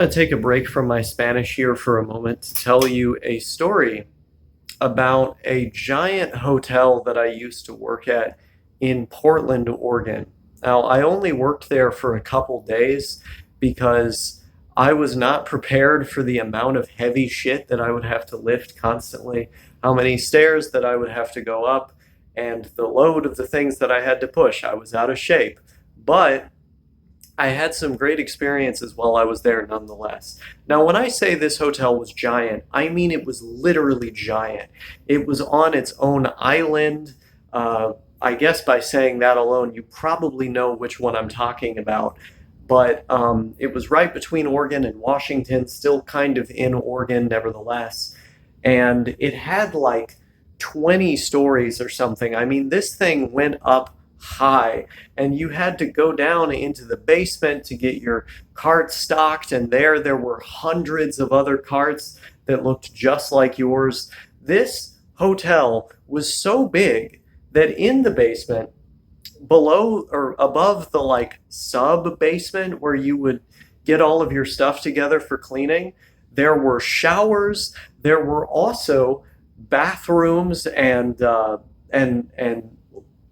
To take a break from my Spanish here for a moment to tell you a story about a giant hotel that I used to work at in Portland, Oregon. Now, I only worked there for a couple days because I was not prepared for the amount of heavy shit that I would have to lift constantly, how many stairs that I would have to go up, and the load of the things that I had to push. I was out of shape. But I had some great experiences while I was there nonetheless. Now, when I say this hotel was giant, I mean it was literally giant. It was on its own island. I guess by saying that alone, you probably know which one I'm talking about. But it was right between Oregon and Washington, still kind of in Oregon, nevertheless. And it had like 20 stories or something. I mean, this thing went up high, and you had to go down into the basement to get your cart stocked, and there were hundreds of other carts that looked just like yours. This hotel was so big that in the basement, below or above the like sub basement where you would get all of your stuff together for cleaning, there were showers. There were also bathrooms and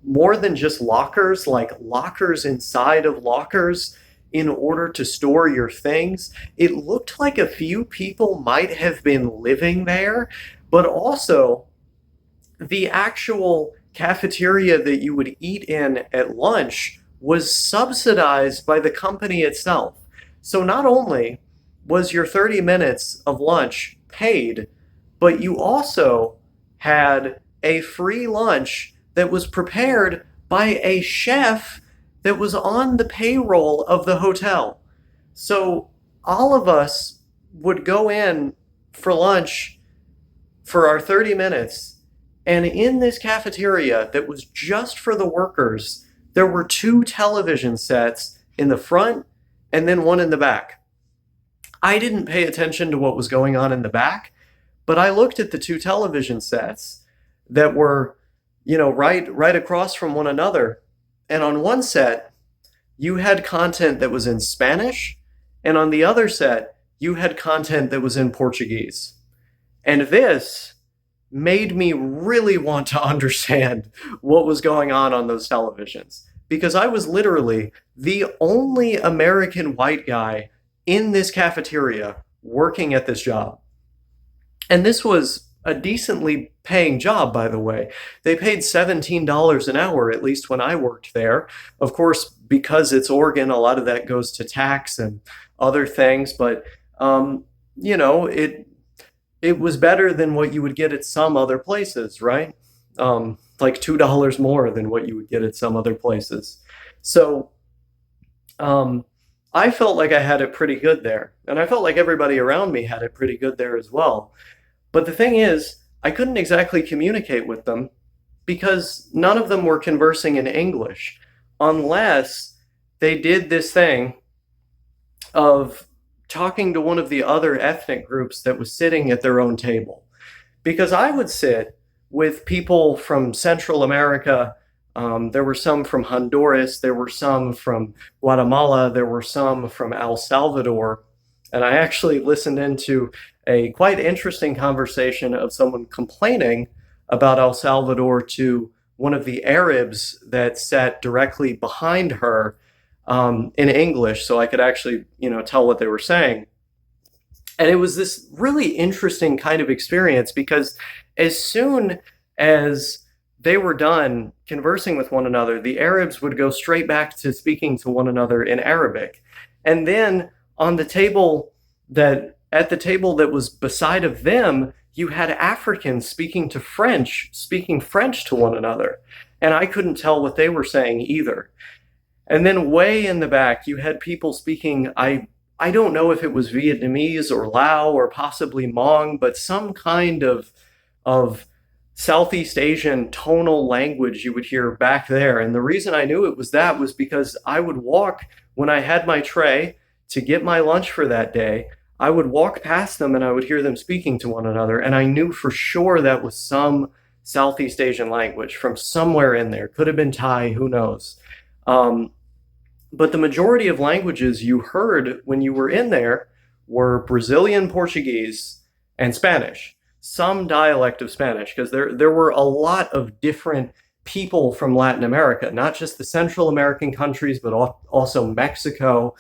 more than just lockers, like lockers inside of lockers in order to store your things. It looked like a few people might have been living there, but also the actual cafeteria that you would eat in at lunch was subsidized by the company itself. So not only was your 30 minutes of lunch paid, but you also had a free lunch that was prepared by a chef that was on the payroll of the hotel. So all of us would go in for lunch for our 30 minutes. And in this cafeteria that was just for the workers, there were two television sets in the front and then one in the back. I didn't pay attention to what was going on in the back, but I looked at the two television sets that were, right across from one another. And on one set, you had content that was in Spanish, and on the other set, you had content that was in Portuguese. And this made me really want to understand what was going on those televisions, because I was literally the only American white guy in this cafeteria working at this job. And this was a decently paying job, by the way. They paid $17 an hour, at least when I worked there. Of course, because it's Oregon, a lot of that goes to tax and other things, but it was better than what you would get at some other places, right? Like $2 more than what you would get at some other places. So I felt like I had it pretty good there. And I felt like everybody around me had it pretty good there as well. But the thing is, I couldn't exactly communicate with them because none of them were conversing in English unless they did this thing of talking to one of the other ethnic groups that was sitting at their own table. Because I would sit with people from Central America. There were some from Honduras, there were some from Guatemala, there were some from El Salvador. And I actually listened into a quite interesting conversation of someone complaining about El Salvador to one of the Arabs that sat directly behind her, in English, so I could actually, tell what they were saying. And it was this really interesting kind of experience because as soon as they were done conversing with one another, the Arabs would go straight back to speaking to one another in Arabic. And then at the table that was beside of them, you had Africans speaking French to one another. And I couldn't tell what they were saying either. And then way in the back, you had people speaking, I don't know if it was Vietnamese or Lao or possibly Hmong, but some kind of Southeast Asian tonal language you would hear back there. And the reason I knew it was because I would walk when I had my tray to get my lunch for that day. I would walk past them and I would hear them speaking to one another. And I knew for sure that was some Southeast Asian language from somewhere in there. Could have been Thai, who knows? But the majority of languages you heard when you were in there were Brazilian Portuguese and Spanish, some dialect of Spanish, because there were a lot of different people from Latin America, not just the Central American countries, but also Mexico.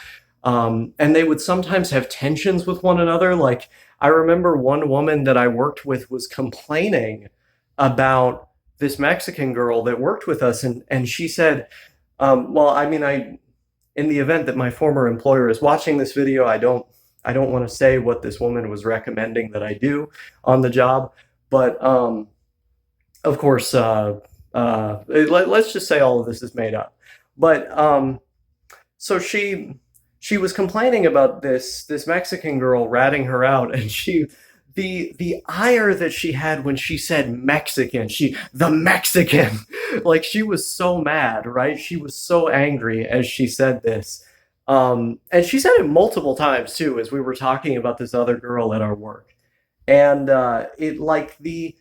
And they would sometimes have tensions with one another. Like, I remember one woman that I worked with was complaining about this Mexican girl that worked with us, and she said, well, I mean, in the event that my former employer is watching this video, I don't want to say what this woman was recommending that I do on the job, but of course, let's just say all of this is made up. But so she was complaining about this Mexican girl ratting her out, and the ire that she had when she said Mexican, the Mexican, like she was so mad, right? She was so angry as she said this. And she said it multiple times too, as we were talking about this other girl at our work. And it like the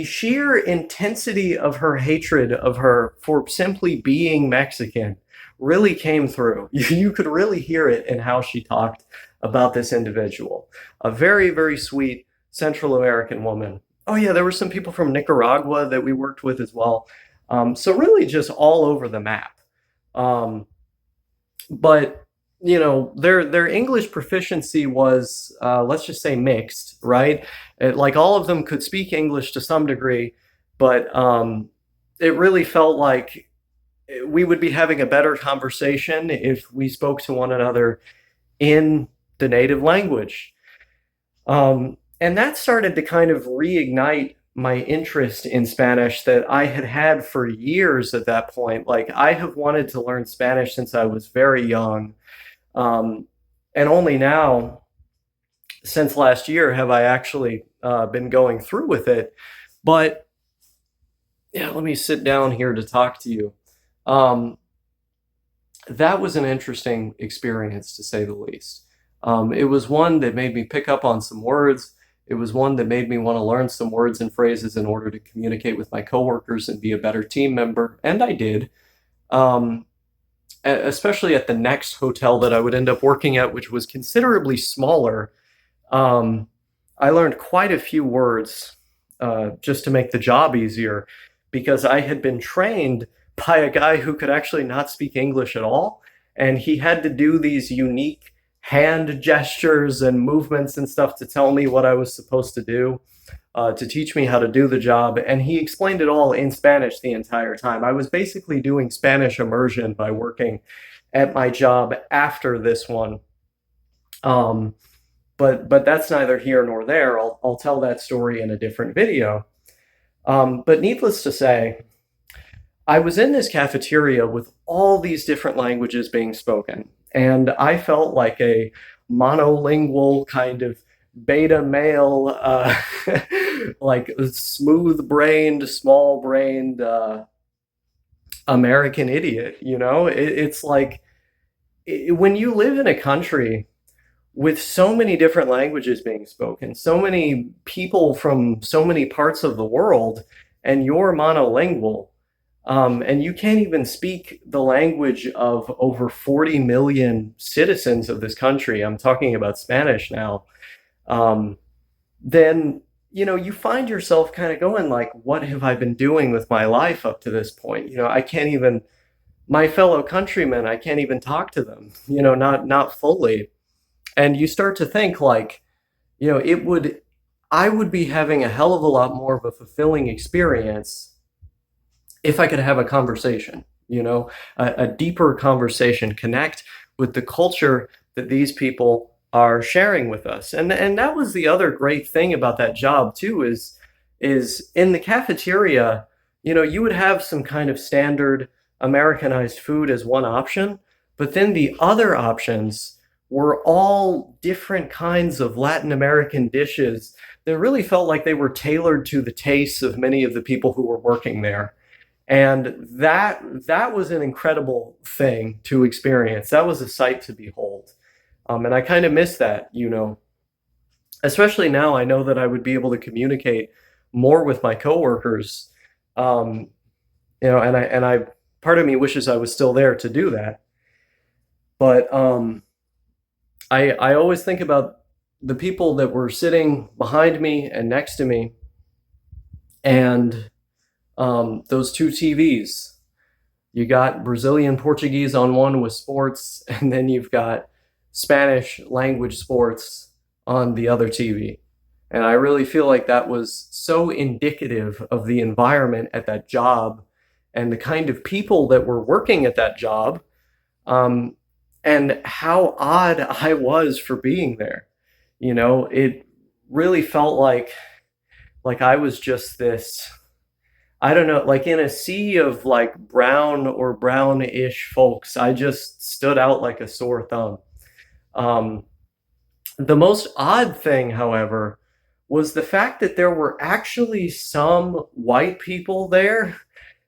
sheer intensity of her hatred of her for simply being Mexican really came through. You could really hear it in how she talked about this individual. A very, very sweet Central American woman. Oh, yeah, there were some people from Nicaragua that we worked with as well. So, really, just all over the map. Um, but their English proficiency was, let's just say, mixed, right? Like all of them could speak English to some degree, but it really felt like we would be having a better conversation if we spoke to one another in the native language. And that started to kind of reignite my interest in Spanish that I had had for years at that point. Like, I have wanted to learn Spanish since I was very young. Um, and only now, since last year, have I actually been going through with it. But yeah, let me sit down here to talk to you. Um, that was an interesting experience, to say the least. It was one that made me pick up on some words. It was one that made me want to learn some words and phrases in order to communicate with my coworkers and be a better team member. And I did. Um, Especially at the next hotel that I would end up working at, which was considerably smaller. Um, I learned quite a few words just to make the job easier because I had been trained by a guy who could actually not speak English at all. And he had to do these unique hand gestures and movements and stuff to tell me what I was supposed to do, to teach me how to do the job. And he explained it all in Spanish the entire time. I was basically doing Spanish immersion by working at my job after this one. Um, but that's neither here nor there. I'll tell that story in a different video. But needless to say, I was in this cafeteria with all these different languages being spoken, and I felt like a monolingual kind of beta male, like smooth brained, small brained American idiot. It's like when you live in a country with so many different languages being spoken, so many people from so many parts of the world, and you're monolingual, and you can't even speak the language of over 40 million citizens of this country. I'm talking about Spanish now. Um, then, you find yourself kind of going like, what have I been doing with my life up to this point? I can't even, my fellow countrymen, I can't even talk to them, not fully. And you start to think like, I would be having a hell of a lot more of a fulfilling experience if I could have a conversation, a deeper conversation, connect with the culture that these people are sharing with us. And that was the other great thing about that job too, is in the cafeteria, you would have some kind of standard Americanized food as one option, but then the other options were all different kinds of Latin American dishes that really felt like they were tailored to the tastes of many of the people who were working there. And that was an incredible thing to experience. That was a sight to behold. And I kind of miss that, especially now I know that I would be able to communicate more with my coworkers. Um, and I part of me wishes I was still there to do that. But I always think about the people that were sitting behind me and next to me, and those two TVs. You got Brazilian Portuguese on one with sports, and then you've got Spanish language sports on the other TV. And I really feel like that was so indicative of the environment at that job and the kind of people that were working at that job, um, and how odd I was for being there. It really felt like I was just this, I don't know, like in a sea of like brown or brownish folks, I just stood out like a sore thumb. Um, the most odd thing, however, was the fact that there were actually some white people there,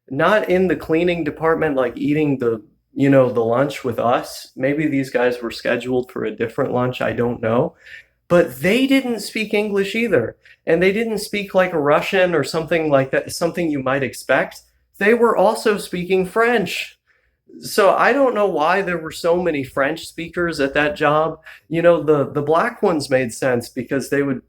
not in the cleaning department, like eating the lunch with us. Maybe these guys were scheduled for a different lunch, I don't know. But they didn't speak English either. And they didn't speak like a Russian or something like that, something you might expect. They were also speaking French. So I don't know why there were so many French speakers at that job. The black ones made sense because they would,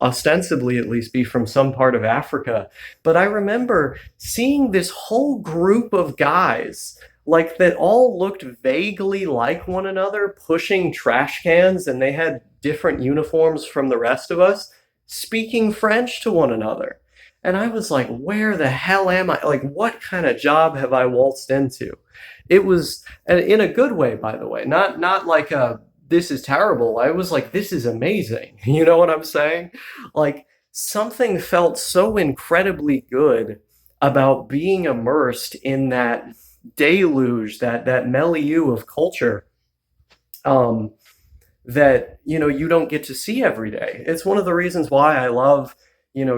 ostensibly at least be from some part of Africa. But I remember seeing this whole group of guys like that all looked vaguely like one another pushing trash cans, and they had different uniforms from the rest of us, speaking French to one another. And I was like, where the hell am I? Like, what kind of job have I waltzed into? It was, and in a good way, by the way, not like a this is terrible. I was like, this is amazing. You know what I'm saying? Like, something felt so incredibly good about being immersed in that deluge, that milieu of culture, um, that you don't get to see every day. It's one of the reasons why I love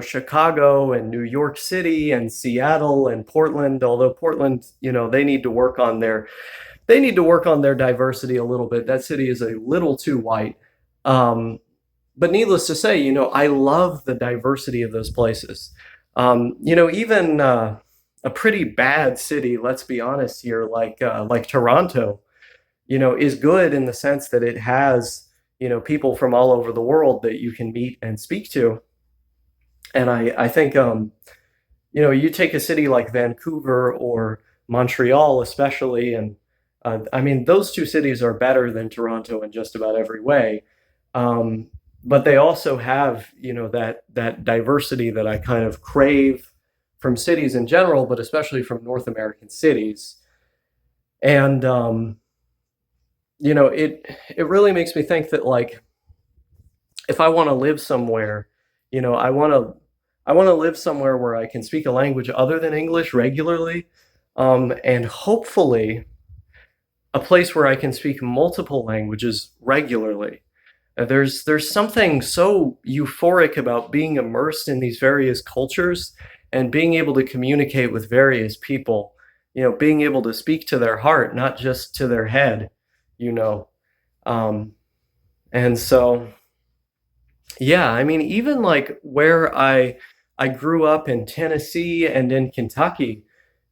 Chicago and New York City and Seattle and Portland. Although Portland, they need to work on their diversity a little bit. That city is a little too white. But needless to say, I love the diversity of those places. Even a pretty bad city, let's be honest here, like Toronto, is good in the sense that it has, people from all over the world that you can meet and speak to. And I think, you take a city like Vancouver or Montreal, especially, and I mean, those two cities are better than Toronto in just about every way. Um, but they also have, that diversity that I kind of crave from cities in general, but especially from North American cities. And it really makes me think that, like, if I want to live somewhere, I want to live somewhere where I can speak a language other than English regularly, and hopefully a place where I can speak multiple languages regularly. There's something so euphoric about being immersed in these various cultures and being able to communicate with various people, being able to speak to their heart, not just to their head, you know. Um, and so, yeah, I mean, even like where I grew up in Tennessee and in Kentucky,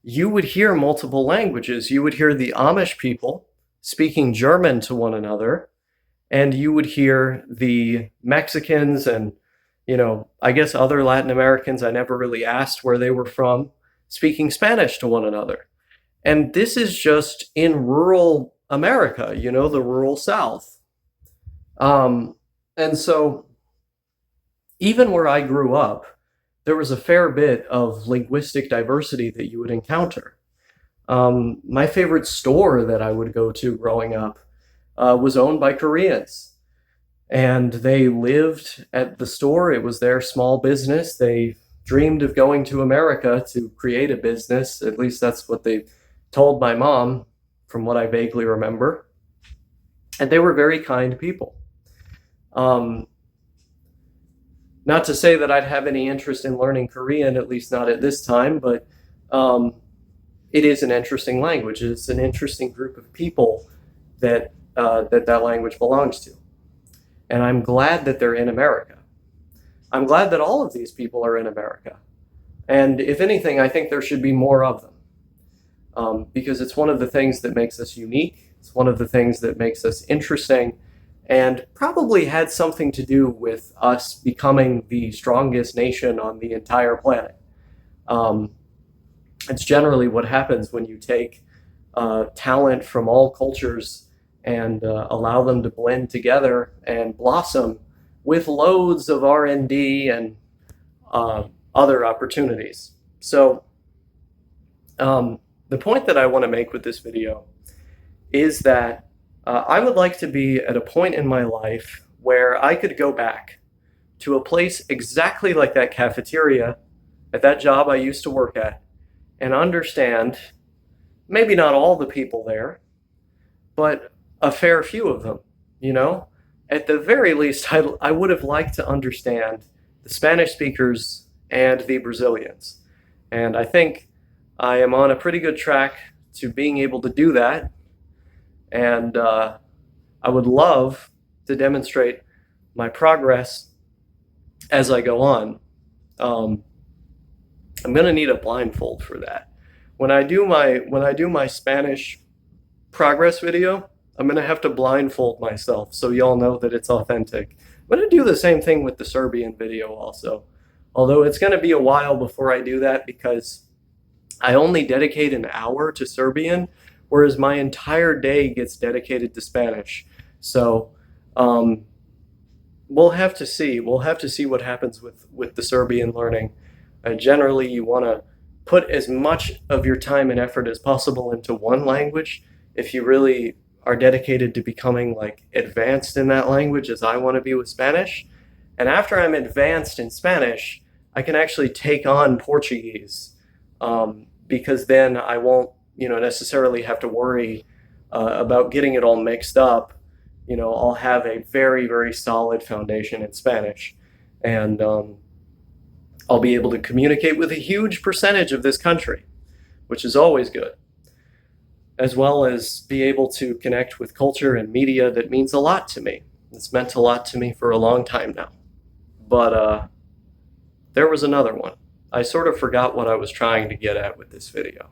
you would hear multiple languages. You would hear the Amish people speaking German to one another, and you would hear the Mexicans and, I guess other Latin Americans, I never really asked where they were from, speaking Spanish to one another. And this is just in rural America, the rural South. Um, and so even where I grew up, there was a fair bit of linguistic diversity that you would encounter. My favorite store that I would go to growing up was owned by Koreans, and they lived at the store. It was their small business. They dreamed of going to America to create a business. At least that's what they told my mom, from what I vaguely remember. And they were very kind people. Um, Not to say that I'd have any interest in learning Korean, at least not at this time, but um, it is an interesting language. It's an interesting group of people that language belongs to. And I'm glad that they're in America. I'm glad that all of these people are in America. And if anything, I think there should be more of them, because it's one of the things that makes us unique. It's one of the things that makes us interesting. and probably had something to do with us becoming the strongest nation on the entire planet. Um, it's generally what happens when you take talent from all cultures and allow them to blend together and blossom with loads of R&D and other opportunities. So the point that I want to make with this video is that I would like to be at a point in my life where I could go back to a place exactly like that cafeteria at that job I used to work at and understand maybe not all the people there, but a fair few of them, you know? At the very least, I would have liked to understand the Spanish speakers and the Brazilians. And I think I am on a pretty good track to being able to do that. And I would love to demonstrate my progress as I go on. I'm going to need a blindfold for that. When I do my Spanish progress video, I'm going to have to blindfold myself so y'all know that it's authentic. I'm going to do the same thing with the Serbian video also. Although it's going to be a while before I do that because I only dedicate an hour to Serbian, whereas my entire day gets dedicated to Spanish. So we'll have to see. We'll have to see what happens with the Serbian learning. Generally, you want to put as much of your time and effort as possible into one language if you really are dedicated to becoming like advanced in that language as I want to be with Spanish. And after I'm advanced in Spanish, I can actually take on Portuguese because then I won't, necessarily have to worry about getting it all mixed up. I'll have a very, very solid foundation in Spanish, and I'll be able to communicate with a huge percentage of this country, which is always good, as well as be able to connect with culture and media that means a lot to me. It's meant a lot to me for a long time now. But there was another one. I sort of forgot what I was trying to get at with this video.